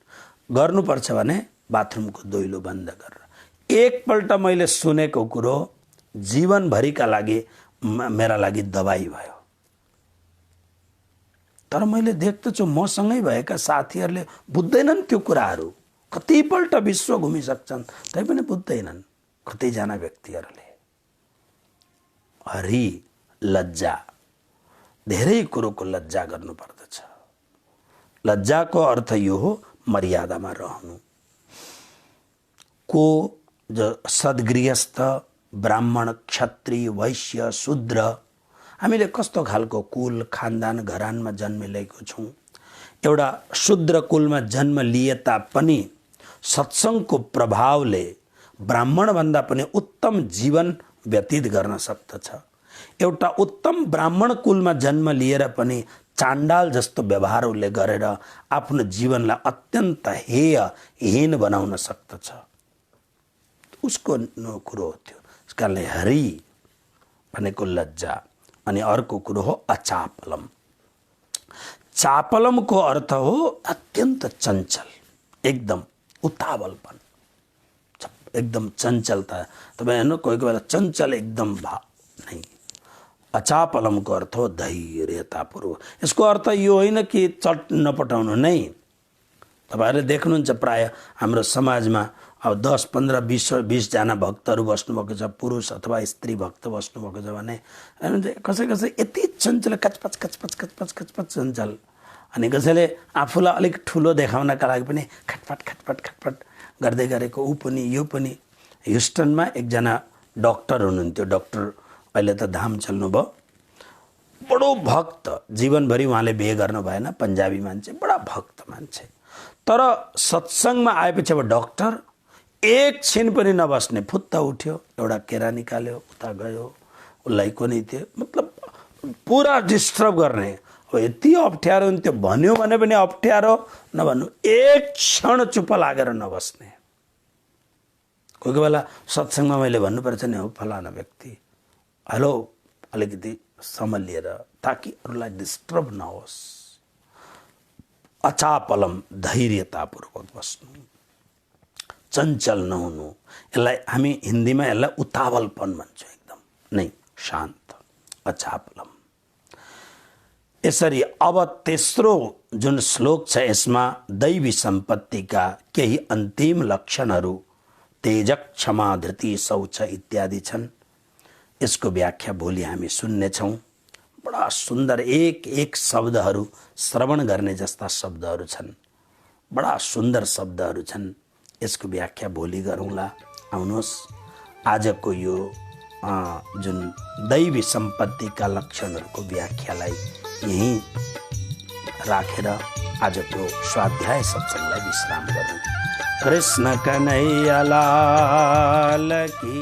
गर्नुपर्छ भने बाथरुमको दैलो बन्द गरेर। एकपल्ट मैले सुनेको कुरो जीवनभरिका लागि मेरा लागि दबाई भयो। तर मैले देख्दछु मसँगै भएका साथीहरूले बुझ्दैनन् त्यो कुराहरू। कतिपल्ट विश्व घुमिसक्छन् तैपनि बुझ्दैनन् कतिजना व्यक्तिहरूले। हरि लज्जा, धेरै कुरोको लज्जा गर्नुपर्दछ। लज्जाको अर्थ यो हो मर्यादामा रहनु। को सद्गृहस्थ ब्राह्मण, क्षत्रिय, वैश्य, शूद्र हामीले कस्तो खालको कुल खानदान घरानमा जन्म लिएको छौँ। एउटा शूद्र कुलमा जन्म लिए तापनि सत्सङ्गको प्रभावले ब्राह्मणभन्दा पनि उत्तम जीवन व्यतीत गर्न सक्दछ। एउटा उत्तम ब्राह्मण कुलमा जन्म लिएर पनि चाण्डाल जस्तो व्यवहार उसले गरेर आफ्नो जीवनलाई अत्यन्त हीन बनाउन सक्दछ। उसको कुरो हो त्यो। त्यस कारणले हरि भनेको लज्जा अनि अर्को कुरो हो अचापलम। चापलमको अर्थ हो अत्यन्त चञ्चल, एकदम उतावलपन, एकदम चञ्चलता। तपाईँ हेर्नु कोही कोही बेला चञ्चल एकदम नहीं। अचापलमको अर्थ हो धैर्यतापूर्वक। यसको अर्थ यो होइन कि चट नपटाउनु नै। तपाईँहरूले देख्नुहुन्छ प्राय हाम्रो समाजमा अब 10, 15, 20 जना भक्तहरू बस्नुभएको छ, पुरुष अथवा स्त्री भक्त बस्नुभएको छ भने कसै कसै यति चञ्चल कचपच कचपच कचपच कचपच चञ्चल, अनि कसैले आफूलाई अलिक ठुलो देखाउनका लागि पनि खटपट खटपट खटपट गर्दै गरेको। ऊ पनि यो पनि। ह्युस्टनमा एकजना डक्टर हुनुहुन्थ्यो, डक्टर अहिले त धाम चल्नुभयो, बडो भक्त, जीवनभरि उहाँले बिहे गर्नु भएन, पन्जाबी मान्छे, बडा भक्त मान्छे। तर सत्सङ्गमा आएपछि अब डक्टर एक छिन पनि नबस्ने, फुत्त उठ्यो, एउटा केरा निकाल्यो, उता गयो, उसलाई कुनै थियो, मतलब पुरा डिस्टर्ब गर्ने। अब यति अप्ठ्यारो हुन्थ्यो, भन्यो भने पनि अप्ठ्यारो, नभन्नु एक क्षण चुप लागेर नबस्ने। कोही कोही बेला सत्सङ्गमा मैले भन्नुपर्छ नि, हो फलाना व्यक्ति हेलो अलिकति सम्हालिएर, ताकि अरूलाई डिस्टर्ब नहोस्। अचापलम, धैर्यतापूर्वक बस्नु, चञ्चल नहुनु। यसलाई हामी हिन्दीमा यसलाई उतावलपन भन्छौँ, एकदम नै शान्त, अचापलम। यसरी अब तेस्रो जुन श्लोक छ यसमा दैवी सम्पत्तिका केही अन्तिम लक्षणहरू तेज, क्षमा, धृति, शौच इत्यादि छन्। यसको व्याख्या भोलि हामी सुन्नेछौँ। बडा सुन्दर एक एक शब्दहरू श्रवण गर्ने जस्ता शब्दहरू छन्, बडा सुन्दर शब्दहरू छन्। यसको व्याख्या भोलि गरौँला। आउनुहोस् आजको यो जुन दैवी सम्पत्तिका लक्षणहरूको व्याख्यालाई यहीं राखेर आजको स्वाध्याय सत्सङ्गलाई विश्राम गरौँ। कृष्ण कन्हैया लाल की